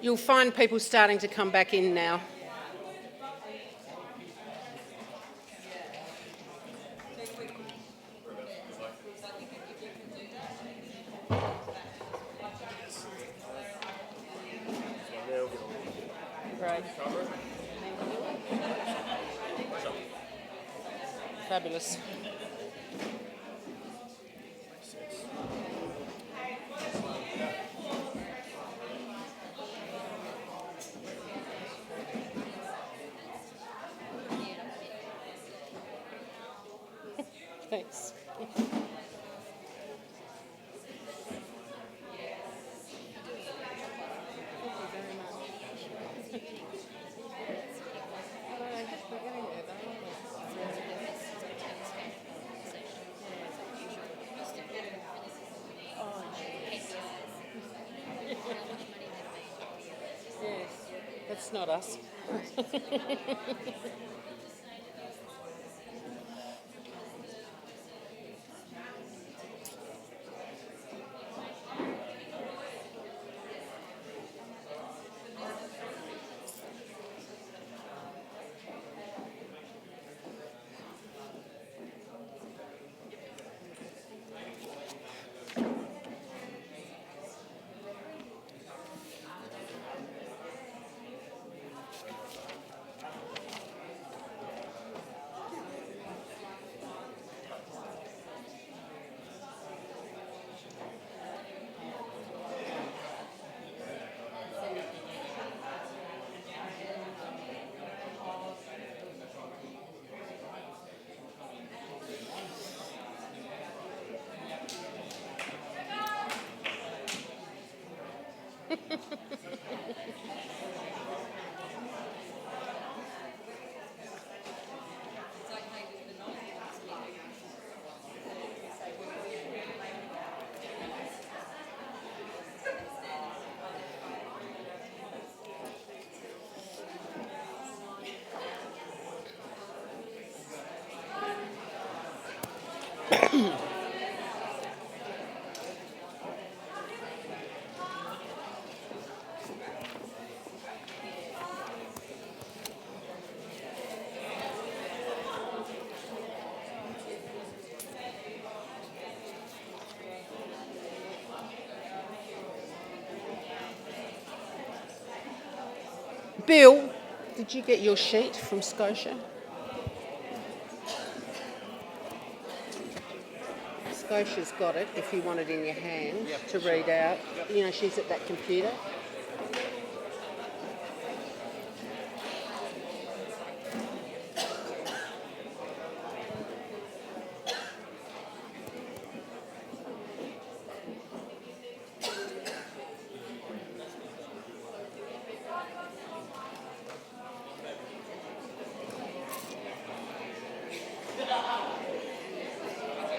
You'll find people starting to come back in now. Great. Fabulous. Thanks. Yes, that's not us. Bill, did you get your sheet from Scotia? Scotia's got it if you want it in your hand to read out. You know, she's at that computer.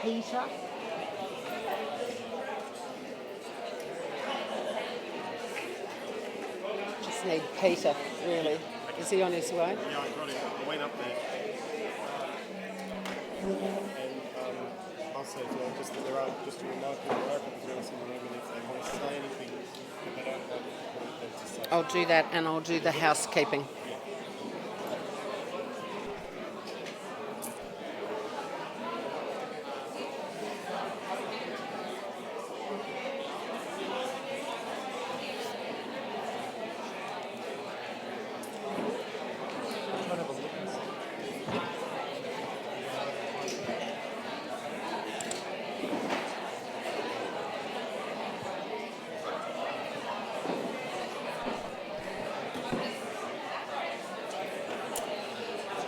Peter. Just need Peter, really. Is he on his way? Yeah, I got it. I went up there. And I'll say as well, just that there are, just a reminder, there are people who are in the room, and if they want to say anything that they don't want them to say. I'll do that, and I'll do the housekeeping.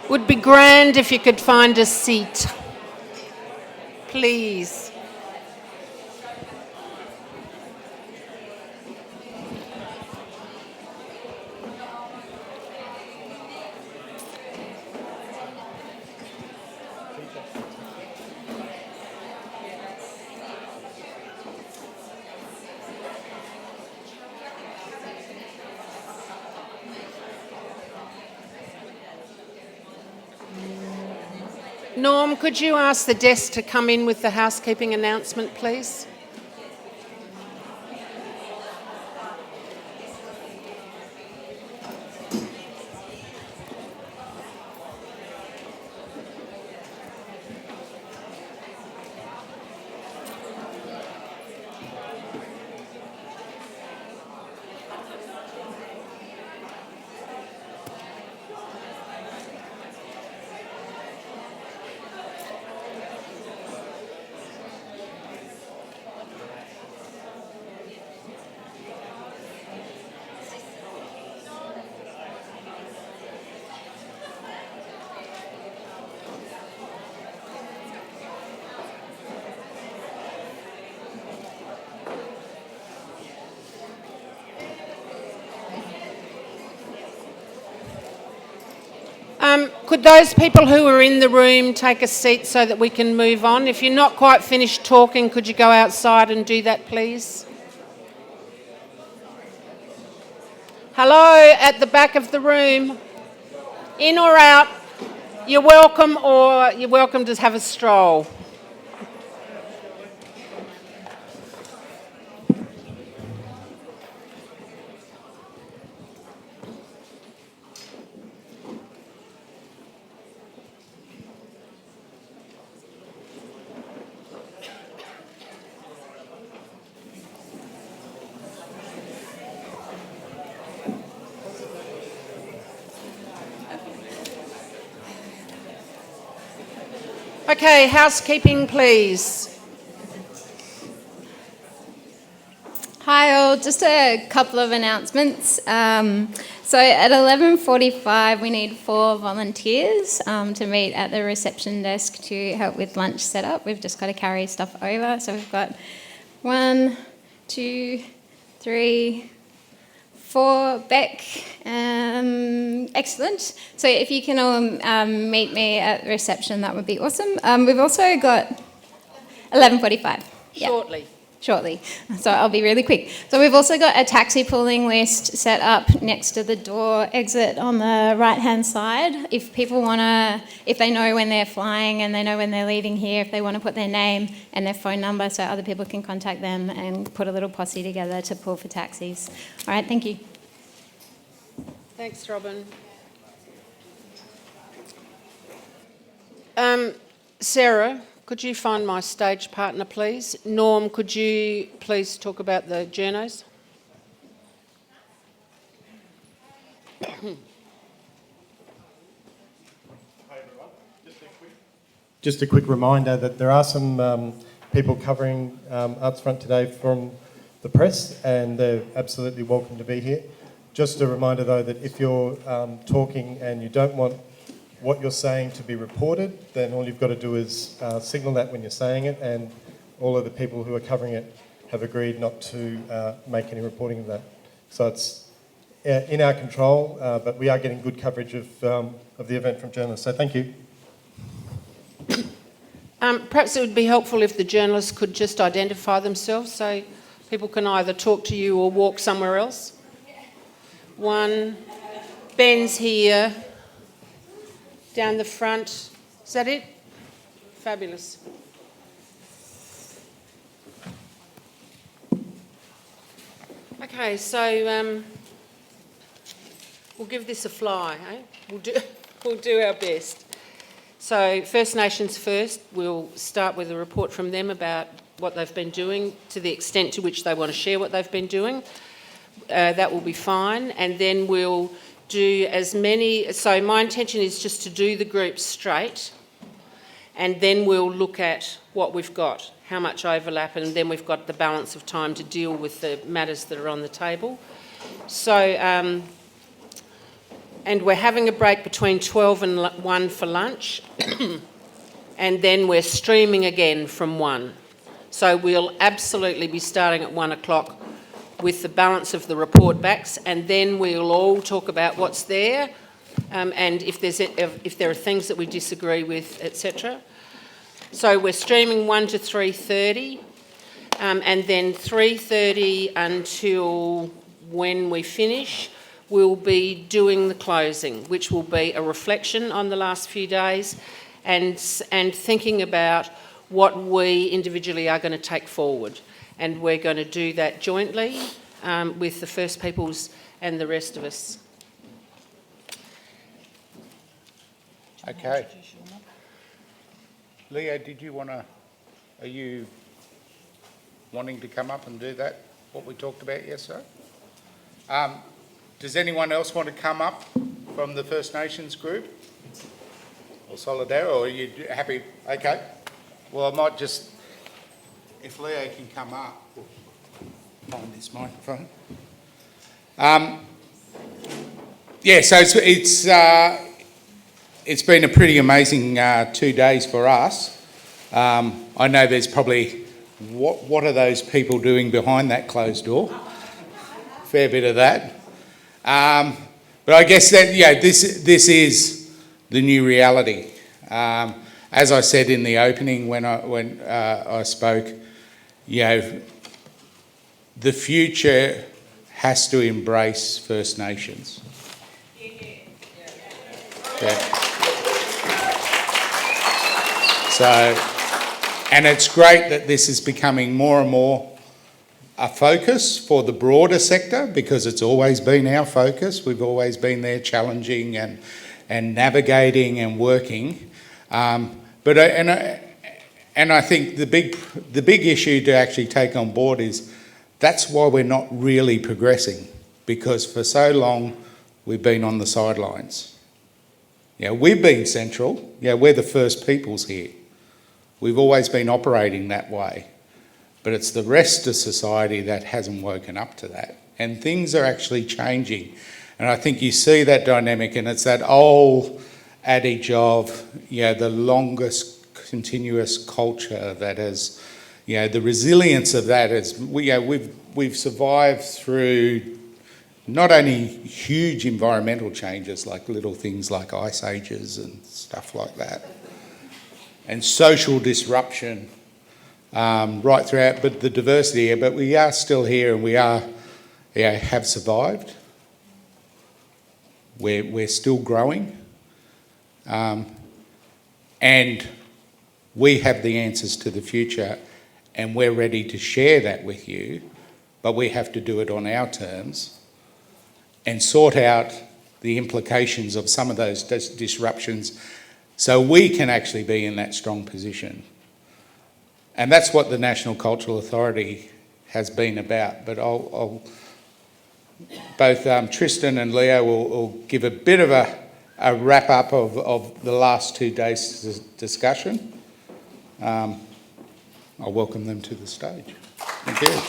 Would be grand if you could find a seat. Please. Norm, could you ask the desk to come in with the housekeeping announcement, please? Could those people who are in the room take a seat so that we can move on? If you're not quite finished talking, could you go outside and do that, please? Hello, at the back of the room. In or out? You're welcome, or you're welcome to have a stroll. Okay, housekeeping, please. Hi all, just a couple of announcements. So at 11:45 we need 4 volunteers to meet at the reception desk to help with lunch setup. We've just got to carry stuff over. So we've got 1, 2, 3, 4. Beck, excellent. So if you can all meet me at reception, that would be awesome. We've also got 11:45. Shortly. So I'll be really quick. So we've also got a taxi pooling list set up next to the door exit on the right-hand side. If people if they know when they're flying and they know when they're leaving here, if they want to put their name and their phone number so other people can contact them and put a little posse together to pool for taxis. All right, thank you. Thanks, Robin. Sarah, could you find my stage partner, please? Norm, could you please talk about the journos? Hi everyone. Just a quick reminder that there are some people covering Arts Front today from the press, and they're absolutely welcome to be here. Just a reminder though that if you're talking and you don't want what you're saying to be reported, then all you've got to do is signal that when you're saying it, and all of the people who are covering it have agreed not to make any reporting of that. So it's in our control, but we are getting good coverage of the event from journalists, so thank you. Perhaps it would be helpful if the journalists could just identify themselves so people can either talk to you or walk somewhere else. One, Ben's here. Down the front. Is that it? Fabulous. Okay, so we'll give this a fly, eh? We'll do our best. So First Nations first, we'll start with a report from them about what they've been doing to the extent to which they want to share what they've been doing. That will be fine, and then we'll do as many. So my intention is just to do the group straight, and then we'll look at what we've got, how much overlap, and then we've got the balance of time to deal with the matters that are on the table. So, and we're having a break between 12 and 1 for lunch, and then we're streaming again from 1. So we'll absolutely be starting at 1 o'clock with the balance of the report backs, and then we'll all talk about what's there, and if there are things that we disagree with, etc. So we're streaming 1 to 3:30, and then 3:30 until when we finish, we'll be doing the closing, which will be a reflection on the last few days, and thinking about what we individually are going to take forward. And we're going to do that jointly with the First Peoples and the rest of us. Okay. Leo, are you wanting to come up and do that, what we talked about yesterday? Does anyone else want to come up from the First Nations group? Or Solidarity, or are you happy? Okay. Well, I might just, if Leo can come up, find this microphone. Yeah, so it's been a pretty amazing 2 days for us. I know there's probably, what are those people doing behind that closed door? Fair bit of that. But I guess that, yeah, this new reality. As I said in the opening when I spoke, the future has to embrace First Nations. Yeah. So, and it's great that this is becoming more and more a focus for the broader sector, because it's always been our focus. We've always been there challenging and navigating and working. I think the big issue to actually take on board is that's why we're not really progressing, because for so long we've been on the sidelines. We've been central. We're the first peoples here. We've always been operating that way. But it's the rest of society that hasn't woken up to that. And things are actually changing. And I think you see that dynamic, and it's that old adage of, the longest continuous culture that has, the resilience of that is, we've survived through not only huge environmental changes, like little things like ice ages and stuff like that, and social disruption, right throughout, but the diversity here, but we are still here, and we have survived. We're still growing, and we have the answers to the future, and we're ready to share that with you, but we have to do it on our terms and sort out the implications of some of those disruptions so we can actually be in that strong position. And that's what the National Cultural Authority has been about. But both Tristan and Leo will give a bit of a wrap-up of the last 2 days' discussion. I'll welcome them to the stage. Thank you.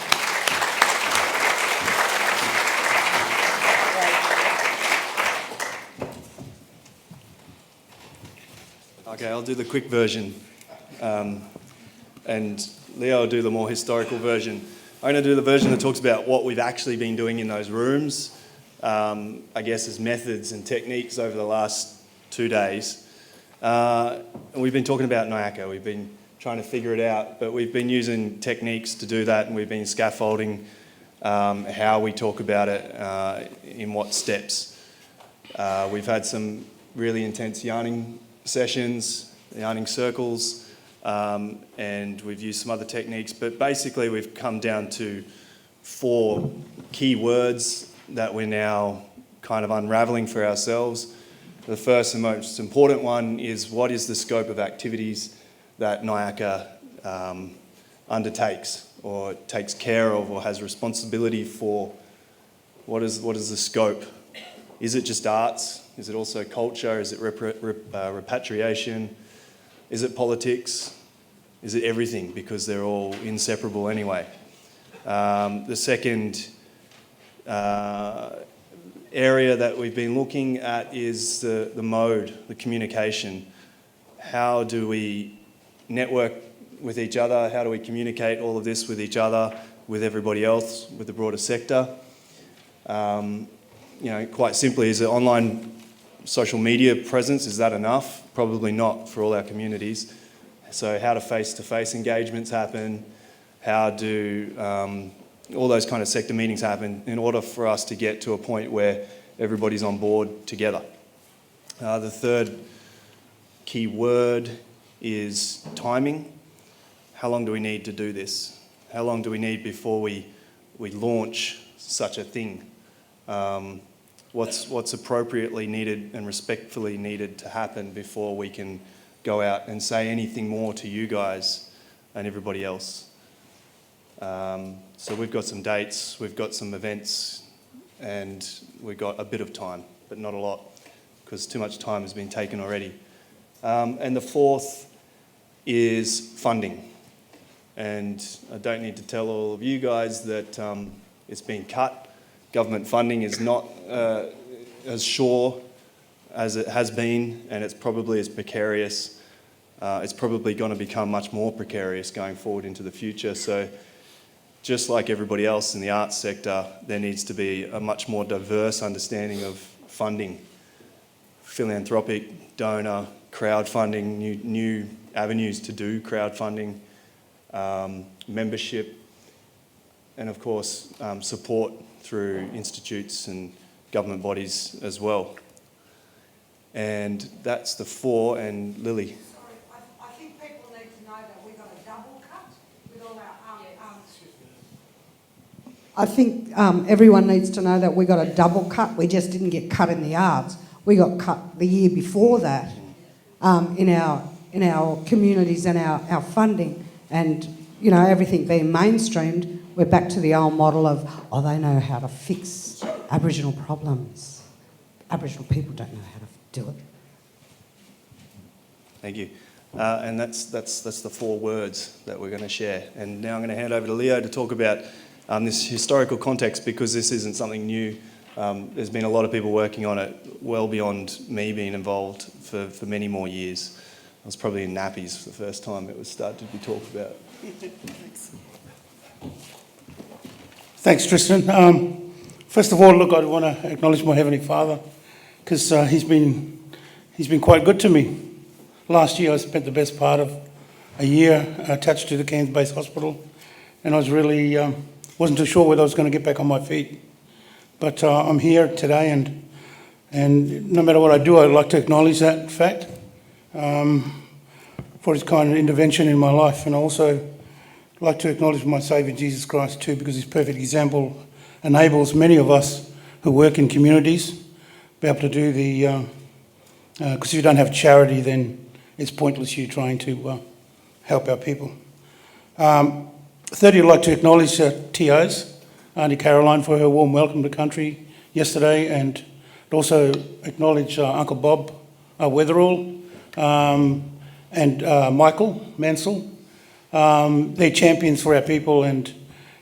Okay, I'll do the quick version. And Leo will do the more historical version. I'm going to do the version that talks about what we've actually been doing in those rooms, I guess as methods and techniques over the last 2 days. And we've been talking about NIACA. We've been trying to figure it out, but we've been using techniques to do that, and we've been scaffolding how we talk about it, in what steps. We've had some really intense yarning sessions, yarning circles, and we've used some other techniques, but basically we've come down to 4 key words that we're now kind of unravelling for ourselves. The first and most important one is, what is the scope of activities that NIACA undertakes or takes care of or has responsibility for? What is the scope? Is it just arts? Is it also culture? Is it repatriation? Is it politics? Is it everything? Because they're all inseparable anyway. The second area that we've been looking at is the mode, the communication. How do we network with each other? How do we communicate all of this with each other, with everybody else, with the broader sector? Quite simply, is it online social media presence, is that enough? Probably not for all our communities. So how do face-to-face engagements happen? How do all those kind of sector meetings happen in order for us to get to a point where everybody's on board together? The third key word is timing. How long do we need to do this? How long do we need before we launch such a thing? What's appropriately needed and respectfully needed to happen before we can go out and say anything more to you guys and everybody else? So we've got some dates, we've got some events, and we've got a bit of time, but not a lot, because too much time has been taken already. And the fourth is funding. And I don't need to tell all of you guys that it's been cut. Government funding is not as sure as it has been, and it's probably as precarious. It's probably going to become much more precarious going forward into the future. So just like everybody else in the arts sector, there needs to be a much more diverse understanding of funding philanthropic, donor, crowdfunding, new avenues to do crowdfunding, membership, and of course support through institutes and government bodies as well. And that's the 4, and Lily. Sorry, I think people need to know that we got a double cut with all our I think everyone needs to know that we got a double cut. We just didn't get cut in the arts. We got cut the year before that in our communities and our funding. And, you know, everything being mainstreamed, we're back to the old model of, oh, they know how to fix Aboriginal problems. Aboriginal people don't know how to do it. Thank you. And that's the 4 words that we're going to share. And now I'm going to hand over to Leo to talk about this historical context, because this isn't something new. There's been a lot of people working on it well beyond me being involved for many more years. I was probably in nappies for the first time it was started to be talked about. Thanks, Tristan. First of all, look, I want to acknowledge my Heavenly Father, because he's been quite good to me. Last year I spent the best part of a year attached to the Cairns Base Hospital, and I was really wasn't too sure whether I was going to get back on my feet. But I'm here today, and no matter what I do, I'd like to acknowledge that fact for his kind of intervention in my life, and also like to acknowledge my Saviour Jesus Christ too, because his perfect example enables many of us who work in communities be able to do the, because if you don't have charity, then it's pointless you trying to help our people. Thirdly, I'd like to acknowledge TOs, Auntie Caroline, for her warm welcome to country yesterday, and also acknowledge Uncle Bob Weatherall and Michael Mansell. They're champions for our people, and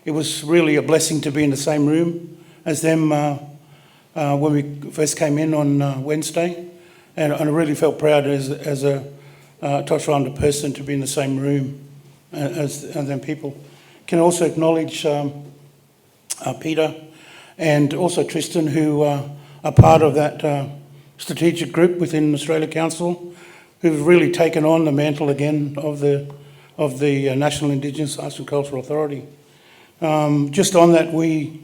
it was really a blessing to be in the same room as them when we first came in on Wednesday, and I really felt proud as a Torres Strait Islander person to be in the same room as them people. Can also acknowledge Peter and also Tristan, who are part of that strategic group within Australia Council, who've really taken on the mantle again of the National Indigenous Arts and Cultural Authority. Just on that, we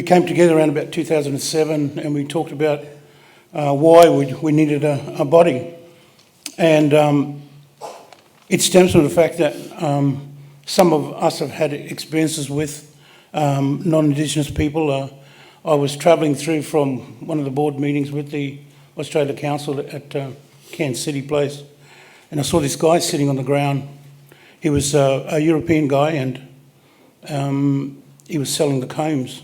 came together around about 2007, and we talked about why we needed a body. And it stems from the fact that some of us have had experiences with non-Indigenous people. I was travelling through from one of the board meetings with the Australia Council at Cairns City Place, and I saw this guy sitting on the ground. He was a European guy, and he was selling the combs.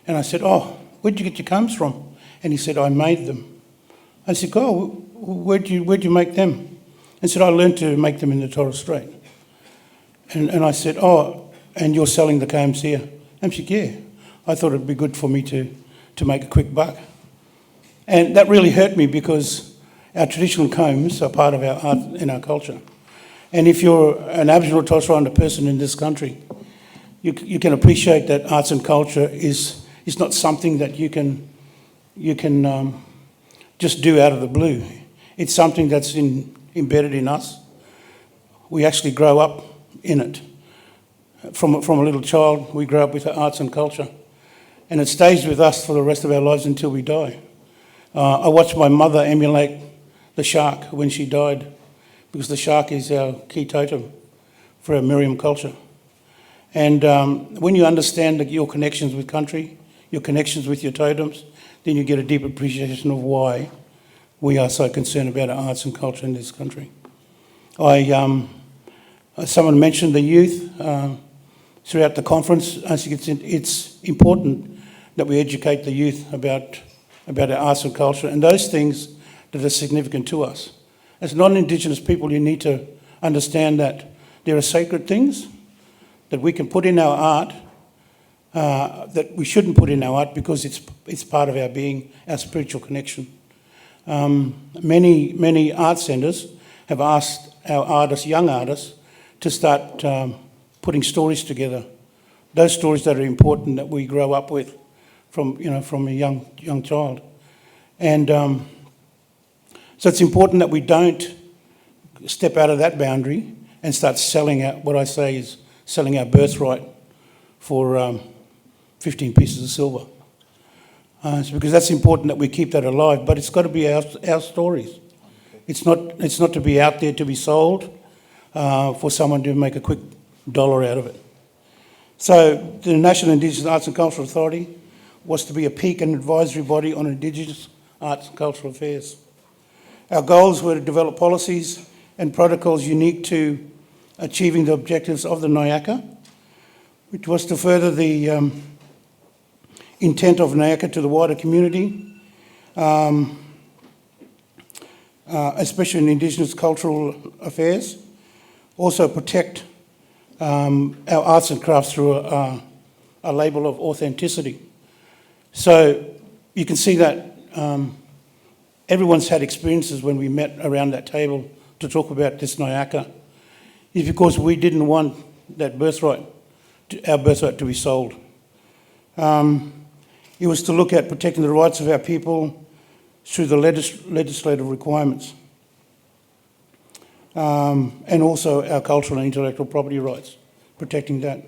And I said, "Oh, where'd you get your combs from?" And he said, "I made them." I said, "Oh, where'd you make them?" And said, "I learned to make them in the Torres Strait." And I said, "Oh, and you're selling the combs here?" And she said, "Yeah. I thought it'd be good for me to make a quick buck." And that really hurt me, because our traditional combs are part of our art and our culture. And if you're an Aboriginal Torres Strait Islander person in this country, you can appreciate that arts and culture is not something that you can just do out of the blue. It's something that's embedded in us. We actually grow up in it. From a little child, we grow up with arts and culture, and it stays with us for the rest of our lives until we die. I watched my mother emulate the shark when she died, because the shark is our key totem for our Miriam culture. And when you understand your connections with country, your connections with your totems, then you get a deep appreciation of why we are so concerned about our arts and culture in this country. Someone mentioned the youth throughout the conference. I think it's important that we educate the youth about our arts and culture and those things that are significant to us. As non-Indigenous people, you need to understand that there are sacred things that we can put in our art that we shouldn't put in our art, because it's part of our being, our spiritual connection. Many art centres have asked our artists, young artists, to start putting stories together. Those stories that are important, that we grow up with from a young child. And So it's important that we don't step out of that boundary and start selling out, what I say is selling our birthright for 15 pieces of silver. It's because that's important that we keep that alive, but it's got to be our stories. It's not to be out there to be sold for someone to make a quick dollar out of it. So the National Indigenous Arts and Cultural Authority was to be a peak and advisory body on Indigenous arts and cultural affairs. Our goals were to develop policies and protocols unique to achieving the objectives of the NIACA, which was to further the intent of NIACA to the wider community, especially in Indigenous cultural affairs. Also protect our arts and crafts through a label of authenticity. So you can see that everyone's had experiences when we met around that table to talk about this NIACA. It's because we didn't want that birthright, our birthright, to be sold. It was to look at protecting the rights of our people through the legislative requirements, and also our cultural and intellectual property rights, protecting that.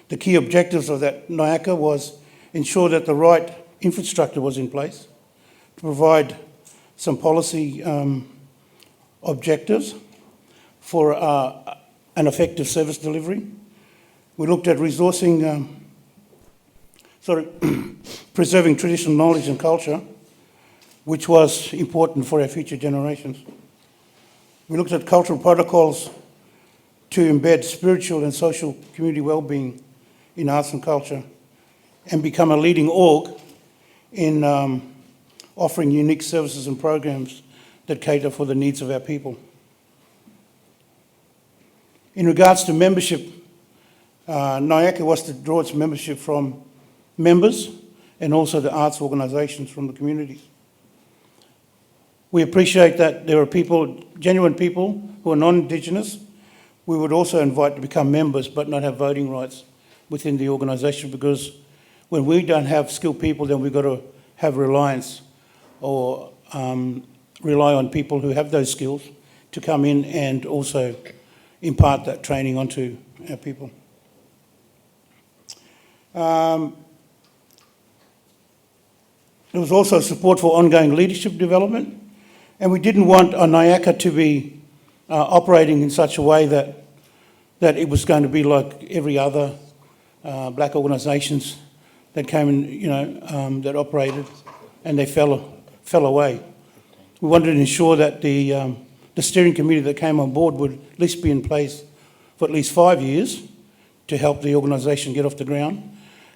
The key objectives of that NIACA was ensure that the right infrastructure was in place, to provide some policy objectives for an effective service delivery. We looked at resourcing, preserving traditional knowledge and culture, which was important for our future generations. We looked at cultural protocols to embed spiritual and social community well-being in arts and culture and become a leading org in offering unique services and programs that cater for the needs of our people. In regards to membership, NIACA was to draw its membership from members and also the arts organisations from the communities. We appreciate that there are people, genuine people who are non-Indigenous, we would also invite to become members but not have voting rights within the organisation, because when we don't have skilled people, then we've got to have reliance or rely on people who have those skills to come in and also impart that training onto our people. There was also support for ongoing leadership development, and we didn't want a NIACA to be operating in such a way that it was going to be like every other black organisations that came in, that operated, and they fell away. We wanted to ensure that the steering committee that came on board would at least be in place for at least 5 years to help the organisation get off the ground.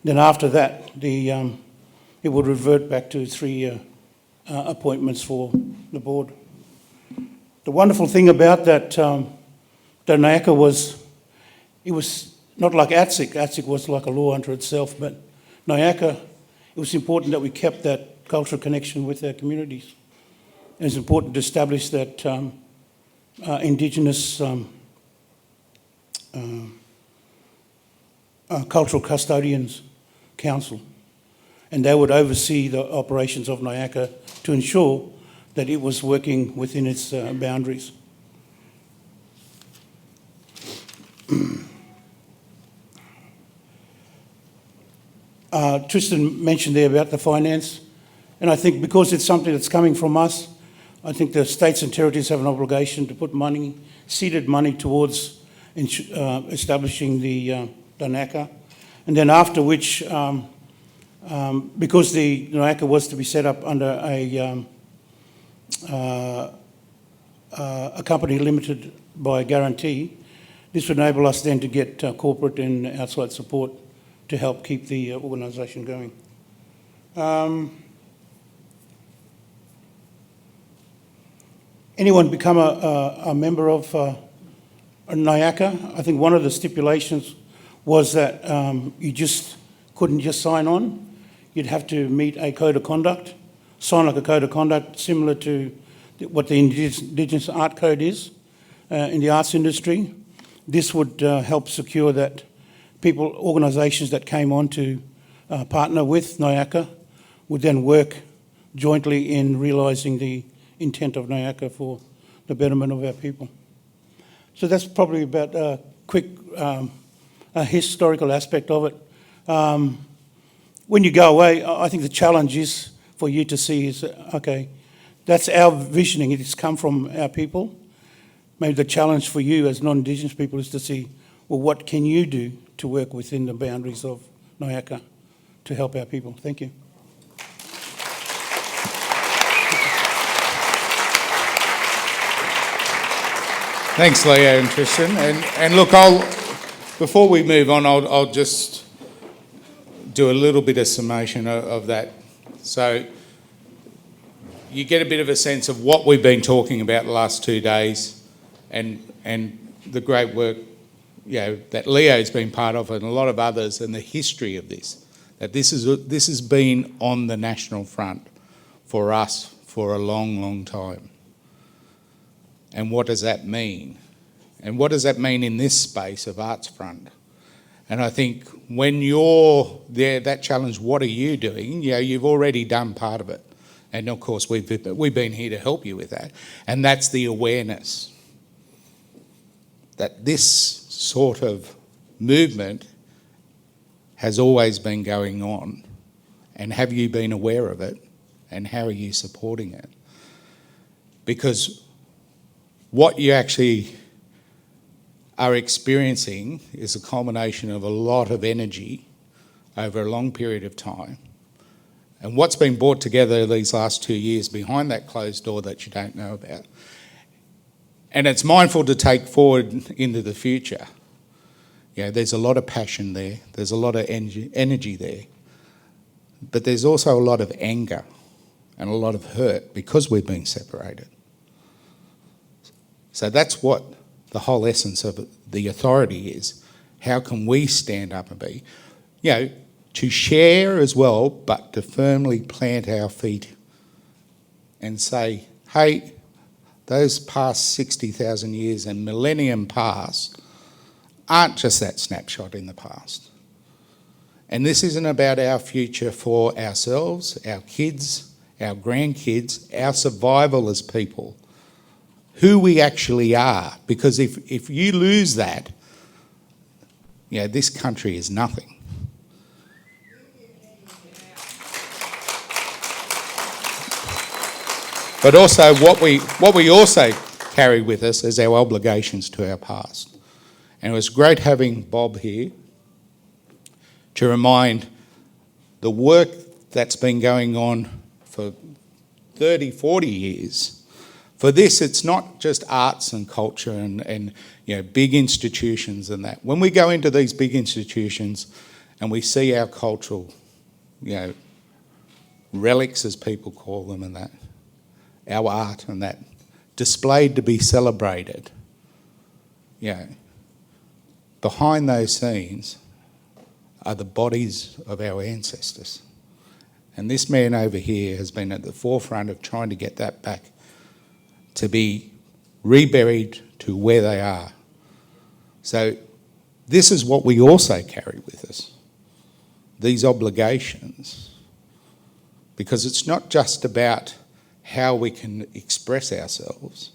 Then after that, it would revert back to 3 appointments for the board. The wonderful thing about that NIACA was, it was not like ATSIC. ATSIC was like a law unto itself, but NIACA, it was important that we kept that cultural connection with our communities. It was important to establish that Indigenous Cultural Custodians Council, and they would oversee the operations of NIACA to ensure that it was working within its boundaries. Tristan mentioned there about the finance, and I think because it's something that's coming from us, I think the states and territories have an obligation to put money, seeded money, towards establishing the NIACA, and then after which, because the NIACA was to be set up under a company limited by guarantee, this would enable us then to get corporate and outside support to help keep the organisation going. Anyone become a member of a NIACA? I think one of the stipulations was that you just couldn't just sign on. You'd have to meet a code of conduct, sign like a code of conduct similar to what the Indigenous Art Code is in the arts industry. This would help secure that people, organisations that came on to partner with NIACA would then work jointly in realising the intent of NIACA for the betterment of our people. So that's probably about a quick a historical aspect of it. When you go away, I think the challenge is for you to see is, okay, that's our visioning. It's come from our people. Maybe the challenge for you as non-Indigenous people is to see, well, what can you do to work within the boundaries of NIACA to help our people? Thank you. Thanks, Leo and Tristan. And look, before we move on, I'll just do a little bit of summation of that. So you get a bit of a sense of what we've been talking about the last 2 days and the great work, that Leo's been part of and a lot of others, and the history of this. That this has been on the national front for us for a long, long time. And what does that mean? And what does that mean in this space of Arts Front? And I think when you're there, that challenge, what are you doing? You've already done part of it. And of course, we've been here to help you with that. And that's the awareness that this sort of movement has always been going on. And have you been aware of it? And how are you supporting it? Because what you actually are experiencing is a culmination of a lot of energy over a long period of time. And what's been brought together these last 2 years behind that closed door that you don't know about. And it's mindful to take forward into the future. There's a lot of passion there. There's a lot of energy there. But there's also a lot of anger and a lot of hurt because we've been separated. So that's what the whole essence of the authority is. How can we stand up and be, to share as well, but to firmly plant our feet and say, hey, those past 60,000 years and millennium past aren't just that snapshot in the past. And this isn't about our future for ourselves, our kids, our grandkids, our survival as people. Who we actually are, because if you lose that, this country is nothing. But also what we also carry with us is our obligations to our past. And it was great having Bob here to remind the work that's been going on for 30, 40 years. For this, it's not just arts and culture and big institutions and that. When we go into these big institutions and we see our cultural, relics as people call them and that, our art and that, displayed to be celebrated, behind those scenes are the bodies of our ancestors. And this man over here has been at the forefront of trying to get that back to be reburied to where they are. So this is what we also carry with us, these obligations, because it's not just about how we can express ourselves.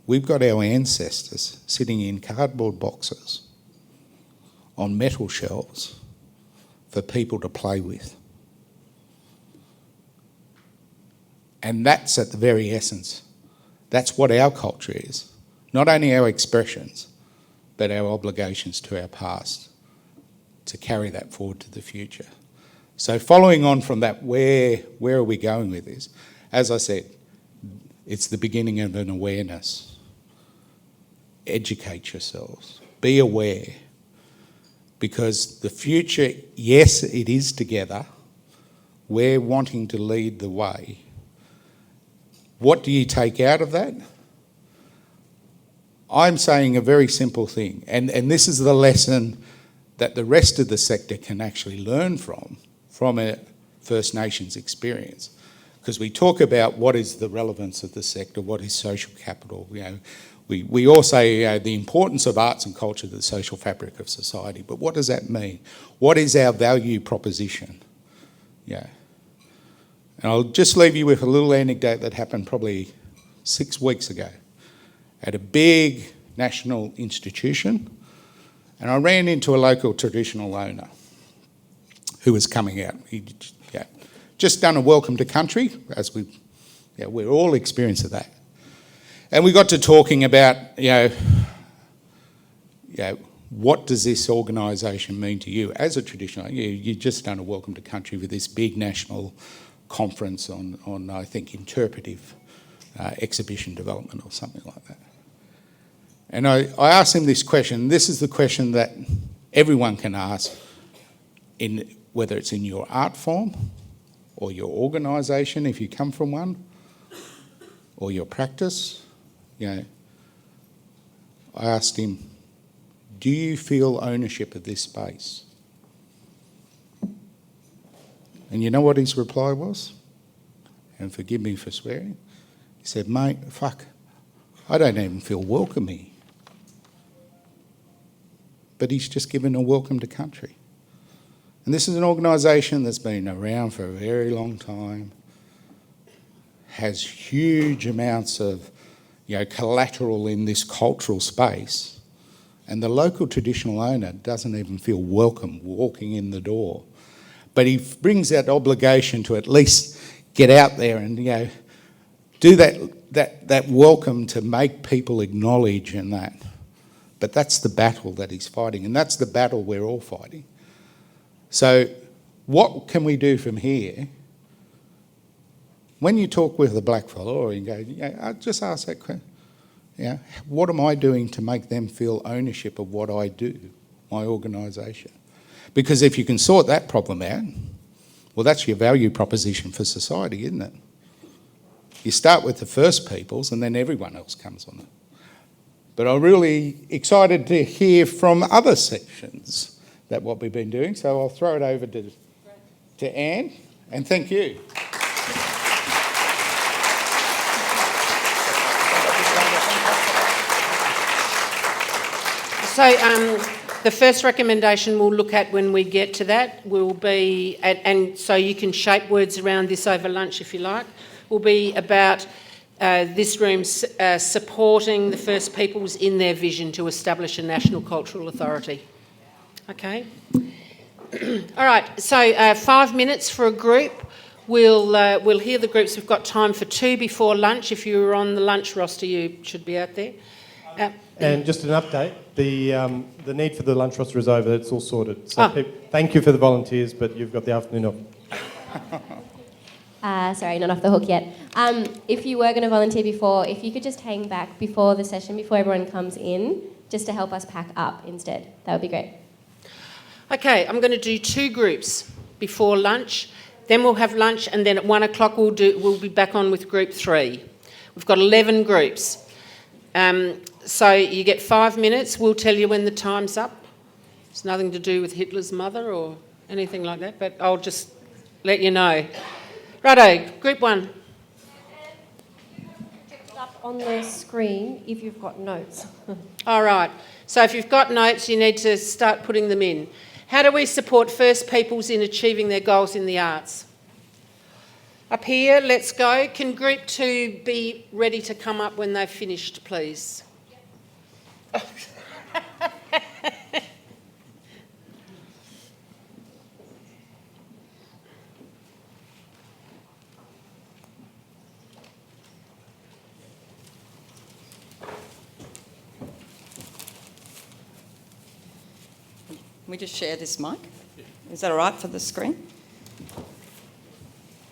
We've got our ancestors sitting in cardboard boxes on metal shelves for people to play with. And that's at the very essence. That's what our culture is. Not only our expressions, but our obligations to our past to carry that forward to the future. So following on from that, where are we going with this? As I said, it's the beginning of an awareness. Educate yourselves. Be aware. Because the future, yes, it is together. We're wanting to lead the way. What do you take out of that? I'm saying a very simple thing, and this is the lesson that the rest of the sector can actually learn from a First Nations experience. Because we talk about what is the relevance of the sector, what is social capital. We all say the importance of arts and culture to the social fabric of society, but what does that mean? What is our value proposition? And I'll just leave you with a little anecdote that happened probably 6 weeks ago at a big national institution, and I ran into a local traditional owner who was coming out. He'd just done a welcome to country, as we're all experienced of that. And we got to talking about, what does this organisation mean to you as a traditional? You just done a welcome to country with this big national conference on I think, interpretive exhibition development or something like that. And I asked him this question. This is the question that everyone can ask, whether it's in your art form or your organisation, if you come from one, or your practice. I asked him, do you feel ownership of this space? And you know what his reply was? And forgive me for swearing. He said, mate, I don't even feel welcome here. But he's just given a welcome to country. And this is an organisation that's been around for a very long time, has huge amounts of collateral in this cultural space, and the local traditional owner doesn't even feel welcome walking in the door. But he brings that obligation to at least get out there and do that welcome to make people acknowledge and that. But that's the battle that he's fighting, and that's the battle we're all fighting. So what can we do from here? When you talk with a blackfellow, or you go, I just ask that question, what am I doing to make them feel ownership of what I do, my organisation? Because if you can sort that problem out, well, that's your value proposition for society, isn't it? You start with the First Peoples and then everyone else comes on it. But I'm really excited to hear from other sections that what we've been doing, so I'll throw it over to Anne, and thank you. So the first recommendation we'll look at when we get to that will be, and so you can shape words around this over lunch if you like, will be about this room supporting the First Peoples in their vision to establish a national cultural authority. Okay. All right. So 5 minutes for a group. We'll hear the groups. We've got time for 2 before lunch. If you were on the lunch roster, you should be out there. And just an update: the need for the lunch roster is over. It's all sorted. So thank you for the volunteers, but you've got the afternoon off. Sorry, not off the hook yet. If you were going to volunteer before, if you could just hang back before the session, before everyone comes in, just to help us pack up instead, that would be great. Okay, I'm going to do 2 groups before lunch. Then we'll have lunch, and then at 1 o'clock we'll be back on with group 3. We've got 11 groups. So you get 5 minutes. We'll tell you when the time's up. It's nothing to do with Hitler's mother or anything like that, but I'll just let you know. Righto, group 1. up on the screen if you've got notes. All right. So if you've got notes, you need to start putting them in. How do we support First Peoples in achieving their goals in the arts? Up here, let's go. Can group 2 be ready to come up when they've finished, please? We just share this mic. Is that all right for the screen?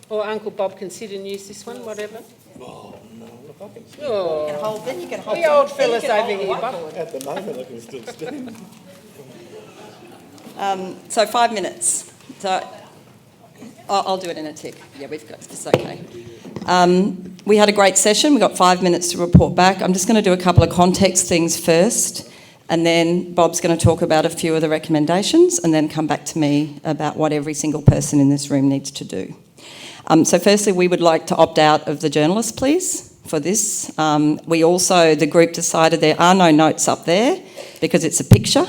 Or Uncle Bob can sit and use this one, whatever. Oh, no. Oh. You can hold, then you can hold the old fellas over here, Bob. At the moment, I can still stand. So 5 minutes. So I'll do it in a tick. Yeah, we've got this. Okay. We had a great session. We've got 5 minutes to report back. I'm just going to do a couple of context things first, and then Bob's going to talk about a few of the recommendations, and then come back to me about what every single person in this room needs to do. So firstly, we would like to opt out of the journalists, please, for this. We also, the group decided there are no notes up there because it's a picture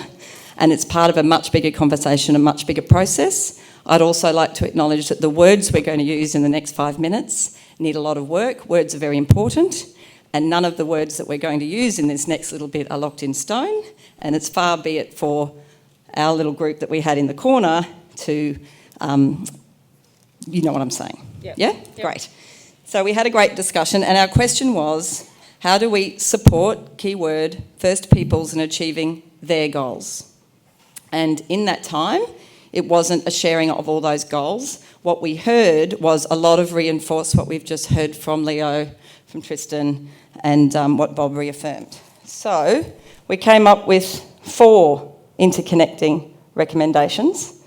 and it's part of a much bigger conversation, a much bigger process. I'd also like to acknowledge that the words we're going to use in the next 5 minutes need a lot of work. Words are very important, and none of the words that we're going to use in this next little bit are locked in stone, and it's far be it for our little group that we had in the corner to, you know what I'm saying? Yep. Yeah? Yep. Great. So we had a great discussion, and our question was, how do we support, keyword, First Peoples in achieving their goals? And in that time, it wasn't a sharing of all those goals. What we heard was a lot of reinforce what we've just heard from Leo, from Tristan, and what Bob reaffirmed. So we came up with 4 interconnecting recommendations.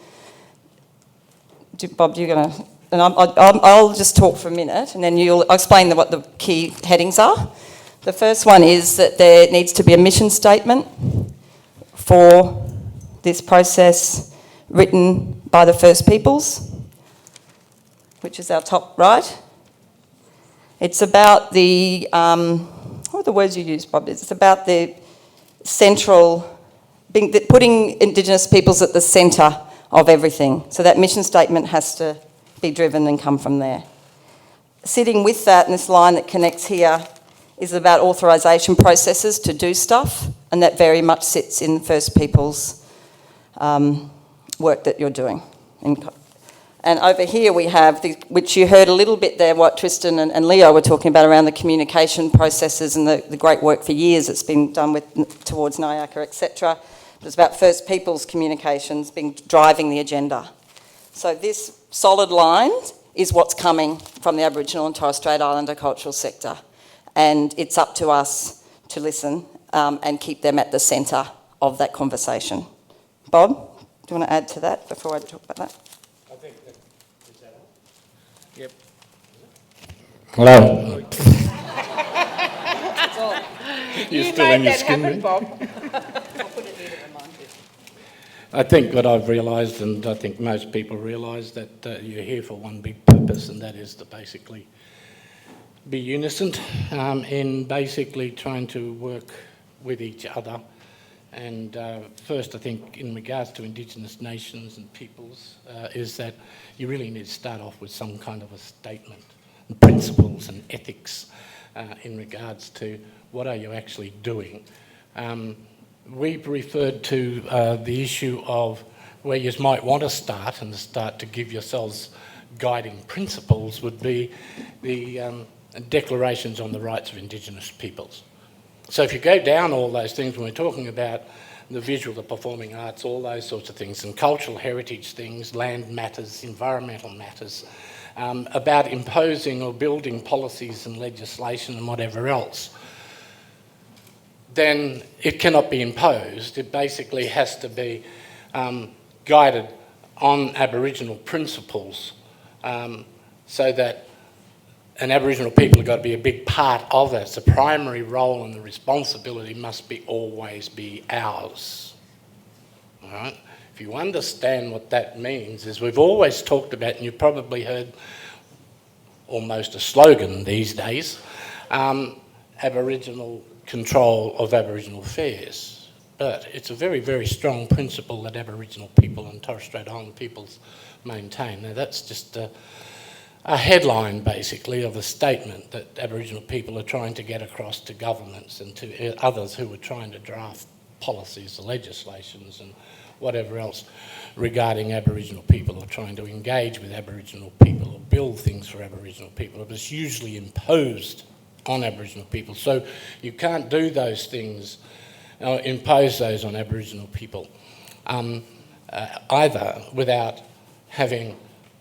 Bob, you're going to... And I'll just talk for a minute, and then I'll explain what the key headings are. The first one is that there needs to be a mission statement for this process written by the First Peoples, which is our top right. It's about the, what are the words you use, Bob? It's about the central, putting Indigenous peoples at the centre of everything. So that mission statement has to be driven and come from there. Sitting with that, and this line that connects here, is about authorisation processes to do stuff, and that very much sits in First Peoples' work that you're doing. And over here we have, which you heard a little bit there, what Tristan and Leo were talking about around the communication processes and the great work for years that's been done towards NIACA, etc. It's about First Peoples communications driving the agenda. So this solid line is what's coming from the Aboriginal and Torres Strait Islander cultural sector. And it's up to us to listen and keep them at the centre of that conversation. Bob, do you want to add to that before I talk about that? I think that, is that on? Yep. Hello. You still in made your that skin happen, there? Bob. I think what I've realised, and I think most people realise, that you're here for one big purpose, and that is to basically be unison in basically trying to work with each other. And first, I think, in regards to Indigenous nations and peoples, is that you really need to start off with some kind of a statement, and principles and ethics in regards to what are you actually doing. We've referred to the issue of where you might want to start and start to give yourselves guiding principles would be the declarations on the rights of Indigenous peoples. So if you go down all those things, when we're talking about the visual, the performing arts, all those sorts of things, and cultural heritage things, land matters, environmental matters, about imposing or building policies and legislation and whatever else, then it cannot be imposed. It basically has to be guided on Aboriginal principles so that and Aboriginal people have got to be a big part of that. So the primary role and the responsibility must always be ours. All right? If you understand what that means, is we've always talked about, and you've probably heard almost a slogan these days, Aboriginal control of Aboriginal affairs. But it's a very, very strong principle that Aboriginal people and Torres Strait Islander peoples maintain. Now that's just a headline, basically, of a statement that Aboriginal people are trying to get across to governments and to others who are trying to draft policies, legislations and whatever else regarding Aboriginal people, or trying to engage with Aboriginal people or build things for Aboriginal people. It was usually imposed on Aboriginal people. So you can't do those things, impose those on Aboriginal people, either without having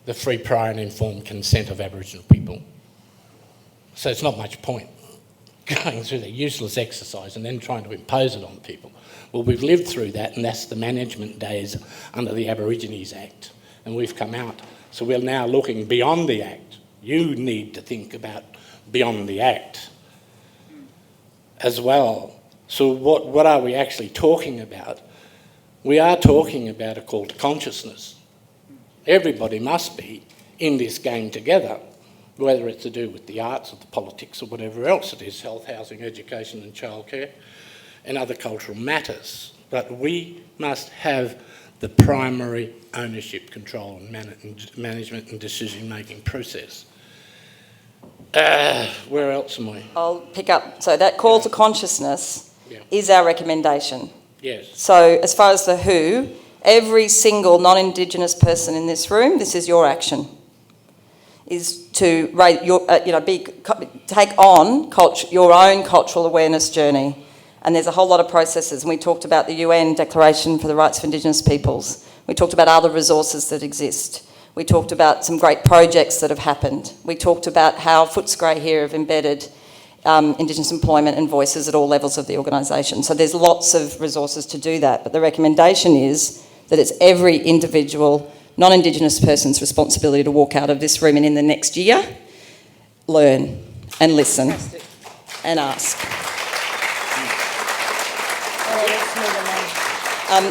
the free, prior and informed consent of Aboriginal people. So it's not much point going through that useless exercise and then trying to impose it on people. Well, we've lived through that, and that's the management days under the Aborigines Act, and we've come out. So we're now looking beyond the Act. You need to think about beyond the Act as well. So what are we actually talking about? We are talking about a call to consciousness. Everybody must be in this game together, whether it's to do with the arts or the politics or whatever else it is, health, housing, education and childcare and other cultural matters. But we must have the primary ownership, control and management and decision-making process. Where else am I? I'll pick up. So that call to consciousness is our recommendation. Yes. So as far as the who, every single non-Indigenous person in this room, this is your action, is to take on your own cultural awareness journey. And there's a whole lot of processes. And we talked about the UN Declaration for the Rights of Indigenous Peoples. We talked about other resources that exist. We talked about some great projects that have happened. We talked about how Footscray here have embedded Indigenous employment and voices at all levels of the organisation. So there's lots of resources to do that. But the recommendation is that it's every individual non-Indigenous person's responsibility to walk out of this room and in the next year, learn and listen and ask.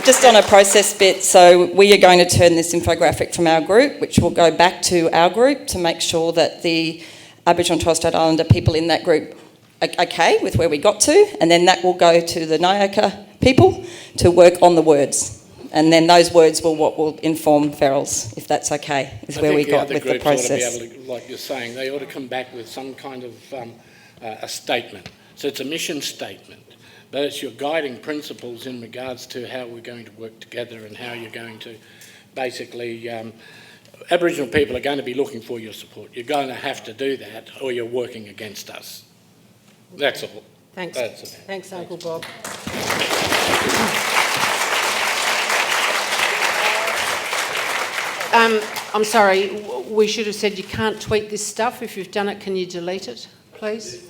Just on a process bit, so we are going to turn this infographic from our group, which will go back to our group to make sure that the Aboriginal and Torres Strait Islander people in that group are okay with where we got to, and then that will go to the Ngayaka people to work on the words. And then those words will inform Ferals, if that's okay, is where we got with the process. Ought to be able to, like you're saying, they ought to come back with some kind of a statement. So it's a mission statement. But it's your guiding principles in regards to how we're going to work together and how you're going to basically... Aboriginal people are going to be looking for your support. You're going to have to do that or you're working against us. That's all. Thanks. Thanks, Uncle Bob. I'm sorry, we should have said you can't tweet this stuff. If you've done it, can you delete it, please?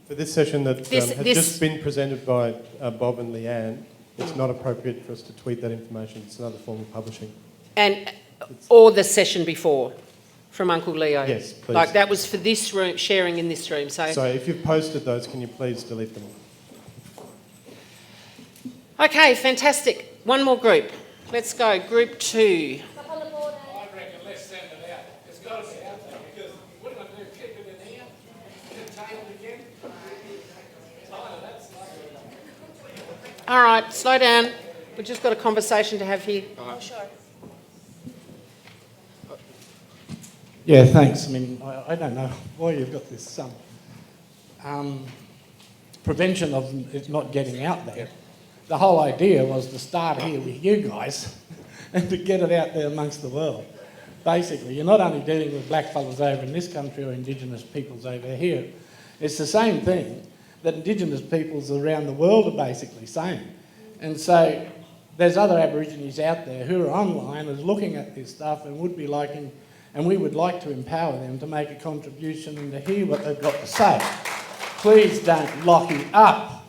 For this session that has just been presented by Bob and Leanne, it's not appropriate for us to tweet that information. It's another form of publishing. Or the session before, from Uncle Leo. Yes, please. Like that was for this room, sharing in this room. So if you've posted those, can you please delete them? Okay, fantastic. One more group. Let's go. Group 2. I reckon let's send it out. It's got to be out there because what am I going to do? Keep it in here? Contain it again? All right, slow down. We've just got a conversation to have here. Oh, sure. Yeah, thanks. I mean, I don't know why you've got this prevention of it not getting out there. The whole idea was to start here with you guys and to get it out there amongst the world. Basically, you're not only dealing with blackfellas over in this country or Indigenous peoples over here. It's the same thing that Indigenous peoples around the world are basically saying. And so there's other Aborigines out there who are online and looking at this stuff and would be liking, and we would like to empower them to make a contribution and to hear what they've got to say. Please don't lock it up.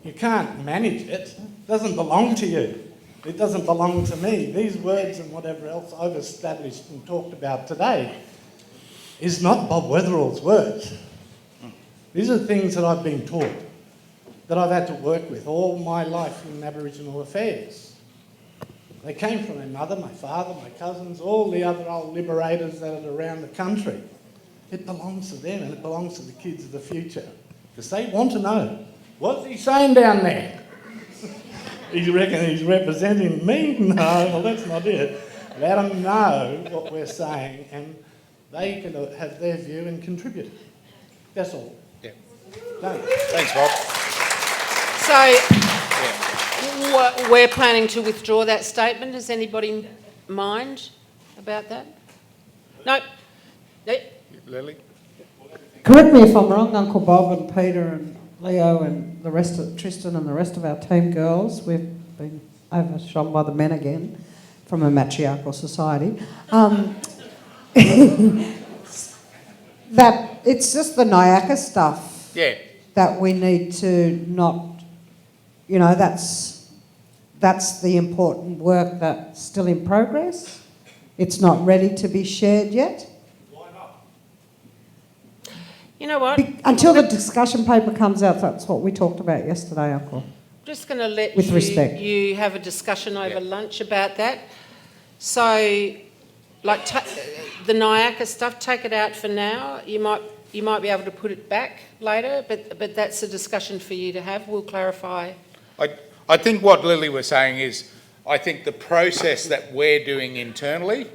You can't manage it. It doesn't belong to you. It doesn't belong to me. These words and whatever else I've established and talked about today is not Bob Weatherall's words. These are things that I've been taught, that I've had to work with all my life in Aboriginal affairs. They came from my mother, my father, my cousins, all the other old liberators that are around the country. It belongs to them and it belongs to the kids of the future. Because they want to know, what's he saying down there? You reckon he's representing me? No, well, that's not it. Let them know what we're saying and they can have their view and contribute. That's all. Yeah. Thanks, Bob. So we're planning to withdraw that statement. Does anybody mind about that? No. Lily? Correct me if I'm wrong, Uncle Bob and Peter and Leo and the rest of Tristan and the rest of our team girls. We've been overshone by the men again from a matriarchal society. That it's just the Ngayaka stuff. Yeah. That we need to not, you know, that's the important work that's still in progress. It's not ready to be shared yet. Why not? You know what? Until the discussion paper comes out, that's what we talked about yesterday, Uncle. Just going to let With respect. you have a discussion over lunch about that. So, like the Ngayaka stuff, take it out for now. You might be able to put it back later, but that's a discussion for you to have. We'll clarify. I think what Lily was saying is, I think the process that we're doing internally,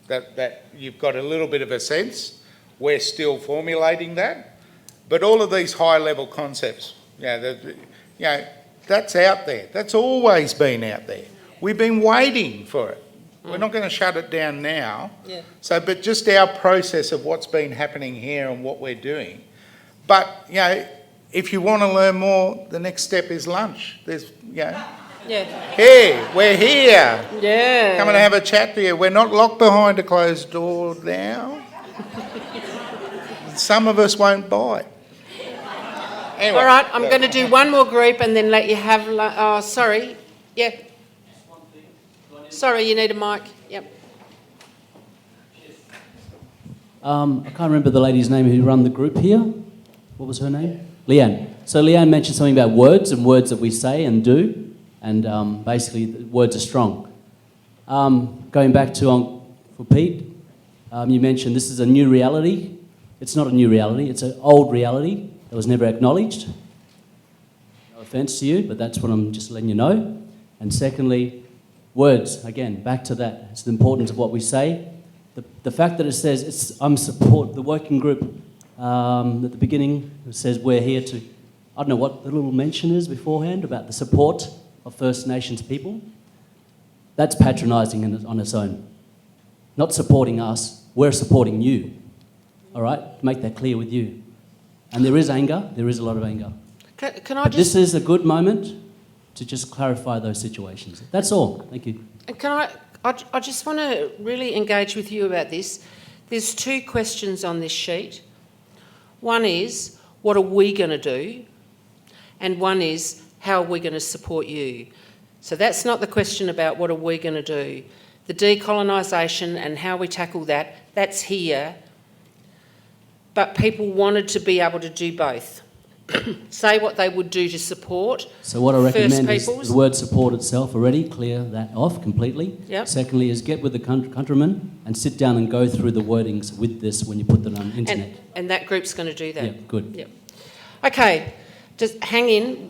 that you've got a little bit of a sense, we're still formulating that. But all of these high-level concepts, that's out there. That's always been out there. We've been waiting for it. We're not going to shut it down now. Yeah. So, but just our process of what's been happening here and what we're doing. But, if you want to learn more, the next step is lunch. There's, Yeah. here, we're here. Yeah. Come and have a chat to you. We're not locked behind a closed door now. Some of us won't bite. Anyway, All right, I'm going to do one more group and then let you have... Oh, sorry. Yeah. Sorry, you need a mic. Yep. I can't remember the lady's name who run the group here. What was her name? Leanne. So Leanne mentioned something about words and words that we say and do, and basically words are strong. Going back to for Pete, you mentioned this is a new reality. It's not a new reality, it's an old reality that was never acknowledged. No offence to you, but that's what I'm just letting you know. And secondly, words, again, back to that. It's the importance of what we say. The fact that it says the working group at the beginning, it says we're here to, I don't know what the little mention is beforehand about the support of First Nations people. That's patronising on its own. Not supporting us, we're supporting you. All right? To make that clear with you. And there is anger, there is a lot of anger. Can I But just... this is a good moment to just clarify those situations. That's all. Thank you. Can I just want to really engage with you about this. There's two questions on this sheet. One is, what are we going to do? And one is, how are we going to support you? So that's not the question about what are we going to do. The decolonisation and how we tackle that, that's here. But people wanted to be able to do both. Say what they would do to support So what I recommend First is Peoples. the word support itself already, clear that off completely. Yep. Secondly is get with the countrymen and sit down and go through the wordings with this when you put them on internet. And that group's going to do that. Yeah, good. Yep. Okay, just hang in.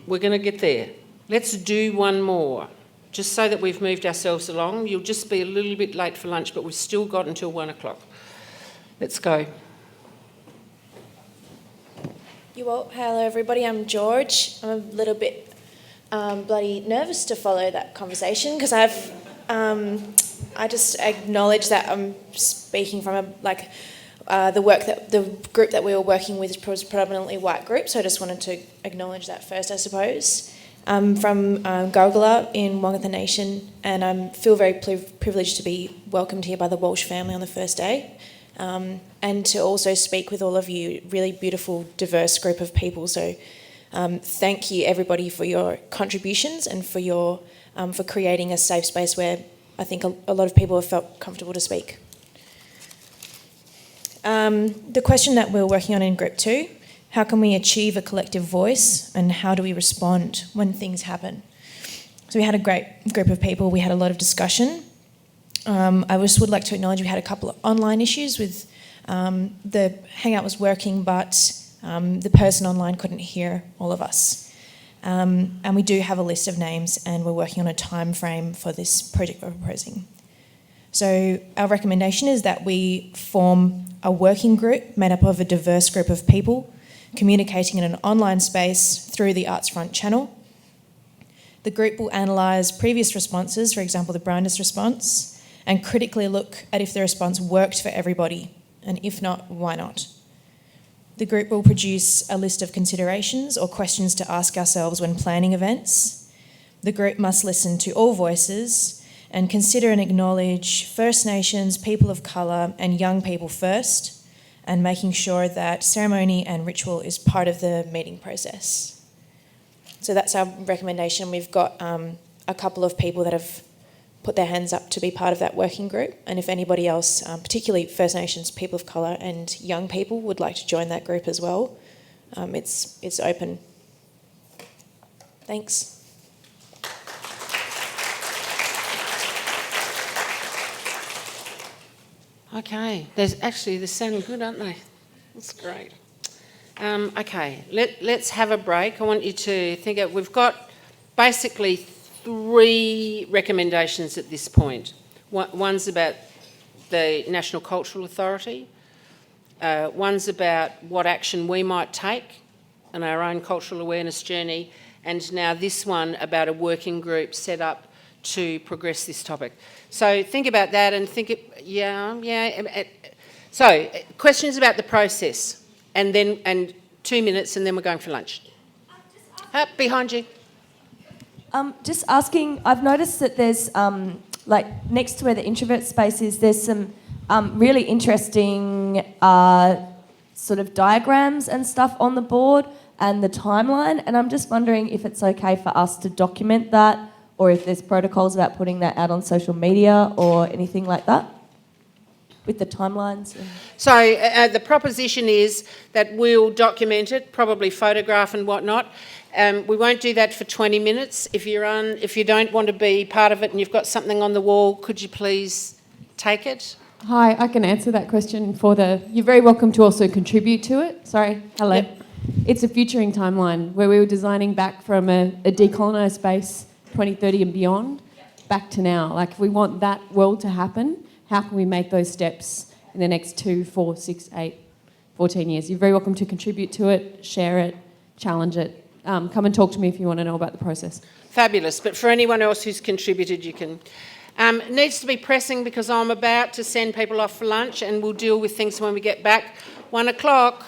We're going to get there. Let's do one more, just so that we've moved ourselves along. You'll just be a little bit late for lunch, but we've still got until 1 o'clock. Let's go. Hello everybody, I'm George. I'm a little bit bloody nervous to follow that conversation because I just acknowledge that I'm speaking from the group that we were working with was predominantly white group, so I just wanted to acknowledge that first, I suppose. I'm from Gulgala in Wangatha Nation, and I feel very privileged to be welcomed here by the Walsh family on the first day. And to also speak with all of you, really beautiful, diverse group of people. So thank you everybody for your contributions and for creating a safe space where I think a lot of people have felt comfortable to speak. The question that we're working on in Group 2, how can we achieve a collective voice and how do we respond when things happen? So we had a great group of people, we had a lot of discussion. I just would like to acknowledge we had a couple of online issues with the Hangout was working, but the person online couldn't hear all of us. And we do have a list of names and we're working on a time frame for this project we're proposing. So our recommendation is that we form a working group made up of a diverse group of people communicating in an online space through the Arts Front channel. The group will analyse previous responses, for example the Brandis response, and critically look at if the response worked for everybody, and if not, why not. The group will produce a list of considerations or questions to ask ourselves when planning events. The group must listen to all voices and consider and acknowledge First Nations, people of colour and young people first, and making sure that ceremony and ritual is part of the meeting process. So that's our recommendation. We've got a couple of people that have put their hands up to be part of that working group, and if anybody else, particularly First Nations, people of colour and young people would like to join that group as well, it's open. Thanks. Okay, they're sounding good, aren't they? That's great. Okay, let's have a break. I want you to think we've got basically 3 recommendations at this point. One's about the National Cultural Authority, one's about what action we might take on our own cultural awareness journey, and now this one about a working group set up to progress this topic. So think about that and think, So, questions about the process, and 2 minutes, and then we're going for lunch. Behind you. Just asking, I've noticed that there's, like, next to where the introvert space is, there's some really interesting sort of diagrams and stuff on the board and the timeline, and I'm just wondering if it's okay for us to document that, or if there's protocols about putting that out on social media or anything like that, with the timelines. So the proposition is that we'll document it, probably photograph and whatnot. We won't do that for 20 minutes. If you don't want to be part of it and you've got something on the wall, could you please take it? Hi, I can answer that question you're very welcome to also contribute to it. Sorry, hello. Yep. It's a futuring timeline where we were designing back from a decolonised space 2030 and beyond back to now. Like, if we want that world to happen, how can we make those steps in the next 2, 4, 6, 8, 14 years? You're very welcome to contribute to it, share it, challenge it. Come and talk to me if you want to know about the process. Fabulous. But for anyone else who's contributed, you can. It needs to be pressing because I'm about to send people off for lunch, and we'll deal with things when we get back. 1 o'clock.